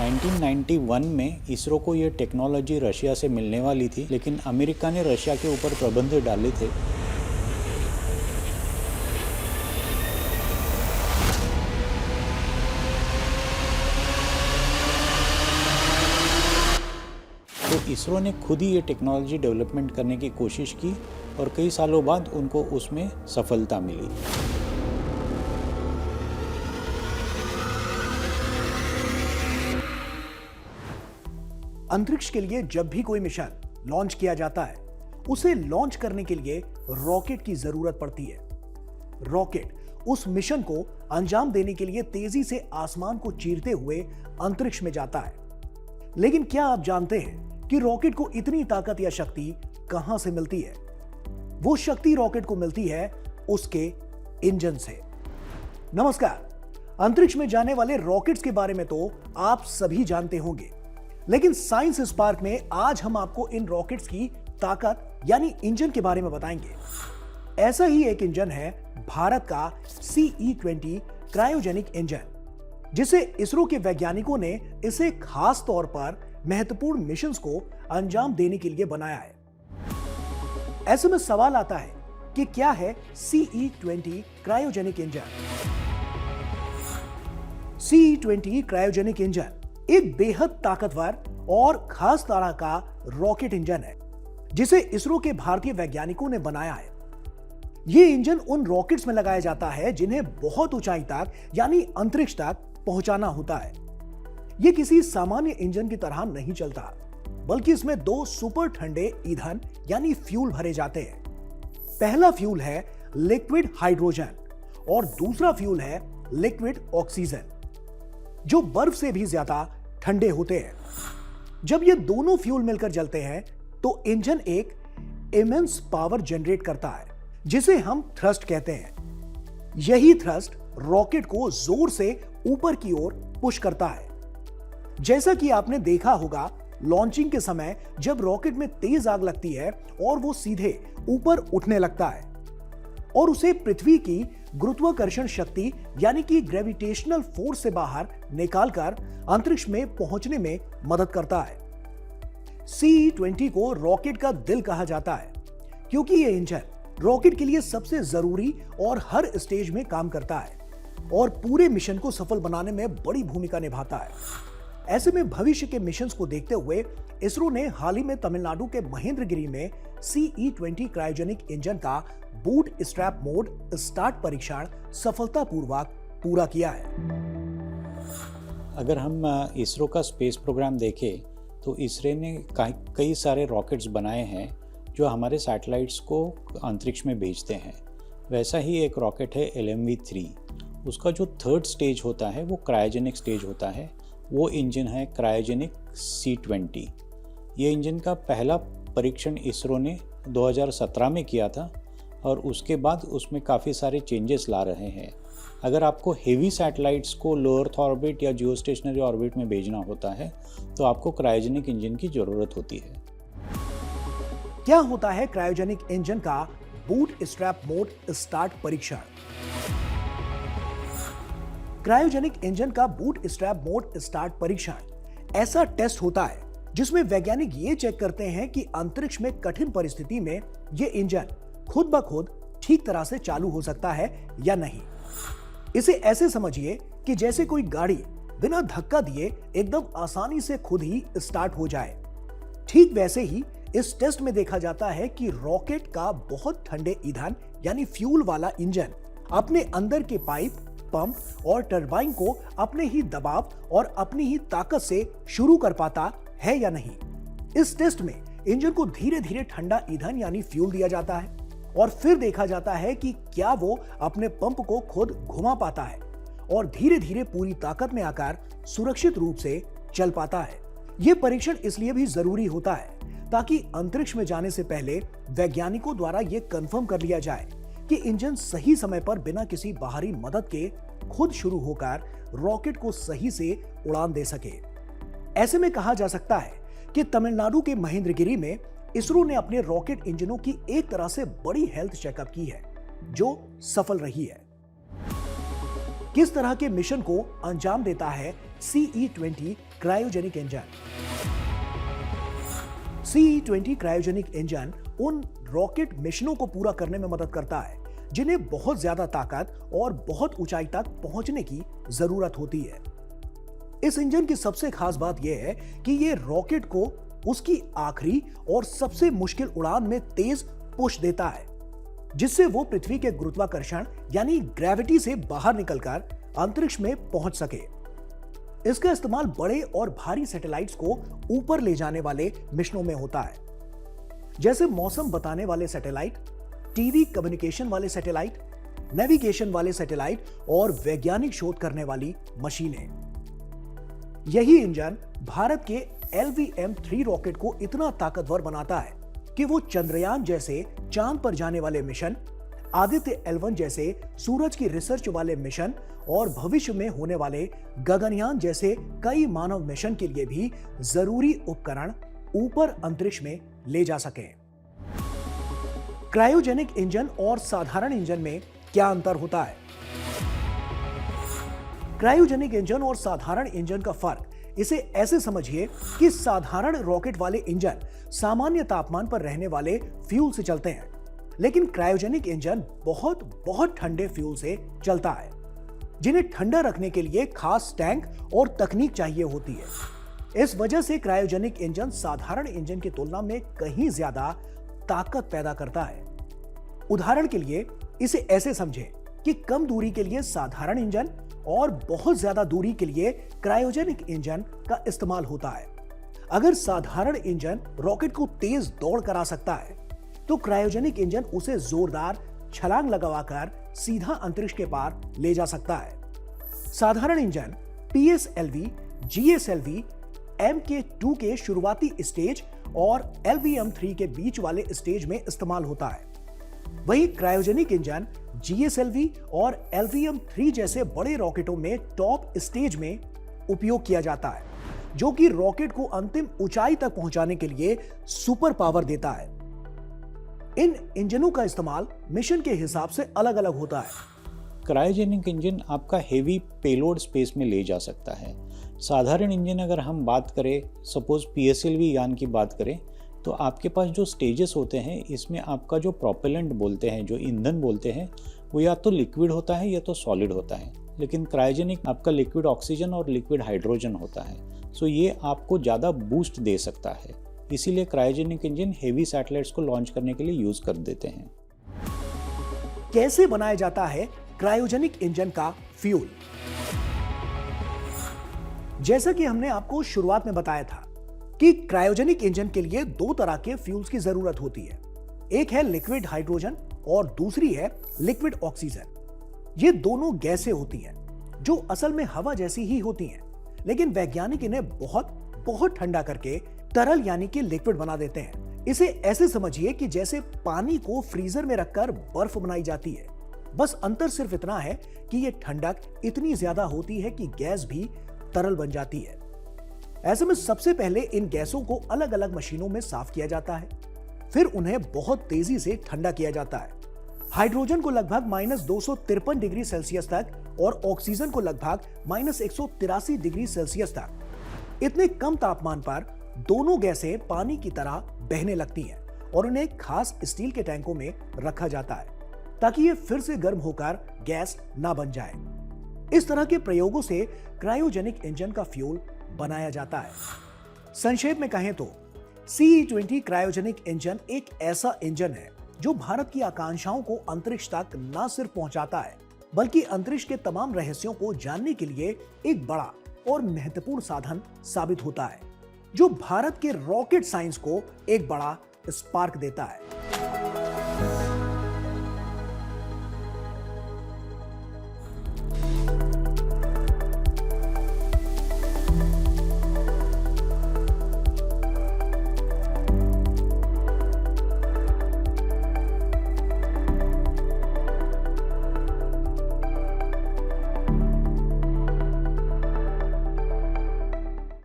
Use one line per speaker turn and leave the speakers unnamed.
1991 में इसरो को ये टेक्नोलॉजी रशिया से मिलने वाली थी, लेकिन अमेरिका ने रशिया के ऊपर प्रतिबंध डाले थे। तो इसरो ने खुद ही ये टेक्नोलॉजी डेवलपमेंट करने की कोशिश की और कई सालों बाद उनको उसमें सफलता मिली।
अंतरिक्ष के लिए जब भी कोई मिशन लॉन्च किया जाता है, उसे लॉन्च करने के लिए रॉकेट की जरूरत पड़ती है। रॉकेट उस मिशन को अंजाम देने के लिए तेजी से आसमान को चीरते हुए अंतरिक्ष में जाता है। लेकिन क्या आप जानते हैं कि रॉकेट को इतनी ताकत या शक्ति कहां से मिलती है? वो शक्ति रॉकेट को मिलती है उसके इंजन से। नमस्कार, अंतरिक्ष में जाने वाले रॉकेट्स के बारे में तो आप सभी जानते होंगे, लेकिन साइंस स्पार्क में आज हम आपको इन रॉकेट्स की ताकत यानी इंजन के बारे में बताएंगे। ऐसा ही एक इंजन है भारत का CE-20 क्रायोजेनिक इंजन, जिसे इसरो के वैज्ञानिकों ने इसे खास तौर पर महत्वपूर्ण मिशंस को अंजाम देने के लिए बनाया है। ऐसे में सवाल आता है कि क्या है CE-20 cryogenic engine? CE-20 cryogenic engine एक बेहद ताकतवर और खास तरह का रॉकेट इंजन है, जिसे इसरो के भारतीय वैज्ञानिकों ने बनाया है। यह इंजन उन रॉकेट्स में लगाया जाता है जिन्हें बहुत ऊंचाई तक यानी अंतरिक्ष तक पहुंचाना होता है। यह किसी सामान्य इंजन की तरह नहीं चलता, बल्कि इसमें दो सुपर ठंडे ईंधन यानी फ्यूल भरे जाते हैं। पहला फ्यूल है लिक्विड हाइड्रोजन और दूसरा फ्यूल है लिक्विड ऑक्सीजन, जो बर्फ से भी ज्यादा ठंडे होते हैं। जब ये दोनों फ्यूल मिलकर जलते हैं तो इंजन एक इमेंस पावर जनरेट करता है, जिसे हम थ्रस्ट कहते हैं। यही थ्रस्ट रॉकेट को जोर से ऊपर की ओर पुश करता है। जैसा कि आपने देखा होगा, लॉन्चिंग के समय जब रॉकेट में तेज आग लगती है और वो सीधे ऊपर उठने लगता है और उसे पृथ्वी की गुरुत्वाकर्षण शक्ति यानी कि ग्रेविटेशनल फोर्स से बाहर निकालकर अंतरिक्ष में पहुंचने में मदद करता है। CE-20 को रॉकेट का दिल कहा जाता है, क्योंकि यह इंजन रॉकेट के लिए सबसे जरूरी और हर स्टेज में काम करता है और पूरे मिशन को सफल बनाने में बड़ी भूमिका निभाता है। ऐसे में भविष्य के मिशंस को देखते हुए इसरो ने हाल ही में तमिलनाडु के महेंद्रगिरी में CE-20 क्रायोजेनिक इंजन का बूट स्ट्रैप मोड स्टार्ट परीक्षण सफलतापूर्वक पूरा किया है।
अगर हम इसरो का स्पेस प्रोग्राम देखें तो इसरो ने कई सारे रॉकेट्स बनाए हैं जो हमारे सैटेलाइट्स को अंतरिक्ष में भेजते हैं। वैसा ही एक रॉकेट है LMV-3। उसका जो थर्ड स्टेज होता है वो क्रायोजेनिक स्टेज होता है। वो इंजन है क्रायोजेनिक C-20। ये इंजन का पहला परीक्षण इसरो ने 2017 में किया था और उसके बाद उसमें काफ़ी सारे चेंजेस ला रहे हैं। अगर आपको हेवी सैटेलाइट्स को लो अर्थ ऑर्बिट या जियो स्टेशनरी ऑर्बिट में भेजना होता है तो आपको क्रायोजेनिक इंजन की ज़रूरत होती है।
क्या होता है क्रायोजेनिक इंजन का बूट स्ट्रैप मोड स्टार्ट परीक्षण? क्रायोजेनिक इंजन का बूट स्ट्रैप मोड स्टार्ट परीक्षण ऐसा टेस्ट होता है जिसमें वैज्ञानिक ये चेक करते हैं कि अंतरिक्ष में कठिन परिस्थिति में ये इंजन खुद ब खुद ठीक तरह से चालू हो सकता है या नहीं। इसे ऐसे समझिए कि जैसे कोई गाड़ी बिना धक्का दिए एकदम आसानी से खुद ही स्टार्ट हो जाए। ठीक वैसे ही इस टेस्ट में देखा जाता है कि रॉकेट का बहुत ठंडे ईंधन यानी फ्यूल वाला इंजन अपने अंदर के पाइप, पंप और टरबाइन को अपने ही दबाव और अपनी ही ताकत से शुरू कर पाता है या नहीं। इस टेस्ट में इंजन को धीरे धीरे ठंडा ईंधन यानी फ्यूल दिया जाता है और फिर देखा जाता है कि क्या वो अपने पंप को खुद घुमा पाता है और धीरे धीरे पूरी ताकत में आकर सुरक्षित रूप से चल पाता है। यह परीक्षण इसलिए भी जरूरी होता है ताकि अंतरिक्ष में जाने से पहले वैज्ञानिकों द्वारा यह कंफर्म कर लिया जाए कि इंजन सही समय पर बिना किसी बाहरी मदद के खुद शुरू होकर रॉकेट को सही से उड़ान दे सके। ऐसे में कहा जा सकता है कि तमिलनाडु के महेंद्रगिरी में इसरो ने अपने रॉकेट इंजनों की एक तरह से बड़ी हेल्थ चेकअप की है, जो सफल रही है। किस तरह के मिशन को अंजाम देता है CE-20 cryogenic engine. CE-20 cryogenic engine उन रॉकेट मिशनों को पूरा करने में मदद करता है जिन्हें बहुत ज्यादा ताकत और बहुत ऊंचाई तक पहुंचने की जरूरत होती है। इस इंजन की सबसे खास बात यह है कि यह रॉकेट को उसकी आखिरी और सबसे मुश्किल उड़ान में तेज पुश देता है, जिससे वो पृथ्वी के गुरुत्वाकर्षण यानी ग्रेविटी से बाहर निकलकर अंतरिक्ष में पहुंच सके। इसका इस्तेमाल बड़े और भारी सैटेलाइट्स को ऊपर ले जाने वाले मिशनों में होता है, जैसे मौसम बताने वाले सैटेलाइट, टीवी कम्युनिकेशन वाले सैटेलाइट, नेविगेशन वाले सैटेलाइट और वैज्ञानिक शोध करने वाली मशीनें। यही इंजन भारत के LVM-3 रॉकेट को इतना ताकतवर बनाता है कि वो चंद्रयान जैसे चांद पर जाने वाले मिशन, आदित्य L1 जैसे सूरज की रिसर्च वाले मिशन और भविष्य में होने वाले गगनयान जैसे कई मानव मिशन के लिए भी जरूरी उपकरण ऊपर अंतरिक्ष में ले जा सके। क्रायोजेनिक इंजन और साधारण इंजन में क्या अंतर होता है? क्रायोजेनिक इंजन और साधारण इंजन का फर्क इसे ऐसे समझिए कि साधारण रॉकेट वाले इंजन सामान्य तापमान पर रहने वाले फ्यूल से चलते हैं, लेकिन क्रायोजेनिक इंजन बहुत बहुत ठंडे फ्यूल से चलता है, जिन्हें ठंडा रखने के लिए खास टैंक और तकनीक चाहिए होती है। इस वजह से क्रायोजेनिक इंजन साधारण इंजन की तुलना में कहीं ज्यादा ताकत पैदा करता है। उदाहरण के लिए इसे ऐसे समझें कि कम दूरी के लिए साधारण इंजन और बहुत ज्यादा दूरी के लिए क्रायोजेनिक इंजन का इस्तेमाल होता है। अगर साधारण इंजन रॉकेट को तेज दौड़ करा सकता है, तो क्रायोजेनिक इंजन उसे जोरदार छलांग लगाकर सीधा अंतरिक्ष के पार ले जा सकता है। साधारण इंजन PSLV, GSLV, Mk2 के शुरुआती स्टेज और LVM-3 के बीच वाले स्टेज में इस्तेमाल होता है। वहीं क्रायोजेनिक इंजन GSLV और LVM-3 जैसे बड़े रॉकेटों में टॉप स्टेज में उपयोग किया जाता है, जो कि रॉकेट को अंतिम ऊंचाई तक पहुंचाने के लिए सुपर पावर देता है। इन इंजनों का इस्तेमाल मिशन के हिसाब से अलग अलग होता है।
क्रायोजेनिक इंजन आपका हेवी पेलोड स्पेस में ले जा सकता है। साधारण इंजन अगर हम बात करें, सपोज PSLV यान की बात करें, तो आपके पास जो स्टेजेस होते हैं, इसमें आपका जो प्रोपेलेंट बोलते हैं, जो ईंधन बोलते हैं, वो या तो लिक्विड होता है या तो सॉलिड होता है। लेकिन क्रायोजेनिक आपका लिक्विड ऑक्सीजन और लिक्विड हाइड्रोजन होता है, सो ये आपको ज़्यादा बूस्ट दे सकता है। इसीलिए क्रायोजेनिक इंजन हेवी सैटेलाइट्स को लॉन्च करने के लिए यूज कर देते हैं।
कैसे बनाया जाता है क्रायोजेनिक इंजन का फ्यूल? जैसा कि हमने आपको शुरुआत में बताया था कि क्रायोजेनिक इंजन के लिए दो तरह के फ्यूल्स की जरूरत होती है। एक है लिक्विड हाइड्रोजन और दूसरी है लिक्विड ऑक्सीजन। ये दोनों गैसें होती हैं जो असल में हवा जैसी ही होती हैं, लेकिन वैज्ञानिक इन्हें बहुत बहुत ठंडा करके तरल यानी कि लिक्विड बना देते हैं। इसे ऐसे समझिए कि जैसे पानी को फ्रीजर में रखकर बर्फ बनाई जाती है, बस अंतर सिर्फ इतना है कि ये ठंडक इतनी ज्यादा होती है कि गैस भी तरल बन जाती है। ऐसे में सबसे पहले इन गैसों को अलग अलग मशीनों में साफ किया जाता है, फिर उन्हें बहुत तेजी से ठंडा किया जाता है। हाइड्रोजन को लगभग -253 डिग्री सेल्सियस तक और ऑक्सीजन को लगभग -183 डिग्री सेल्सियस तक। इतने कम तापमान पर दोनों गैसें पानी की तरह बहने लगती हैं और उन्हें खास स्टील के टैंकों में रखा जाता है ताकि ये फिर से गर्म होकर गैस ना बन जाए। इस तरह के प्रयोगों से क्रायोजेनिक इंजन का फ्यूल बनाया जाता है। संक्षेप में कहें तो CE-20 क्रायोजेनिक इंजन एक ऐसा इंजन है जो भारत की आकांक्षाओं को अंतरिक्ष तक न सिर्फ पहुंचाता है, बल्कि अंतरिक्ष के तमाम रहस्यों को जानने के लिए एक बड़ा और महत्वपूर्ण साधन साबित होता है, जो भारत के रॉकेट साइंस को एक बड़ा स्पार्क देता है।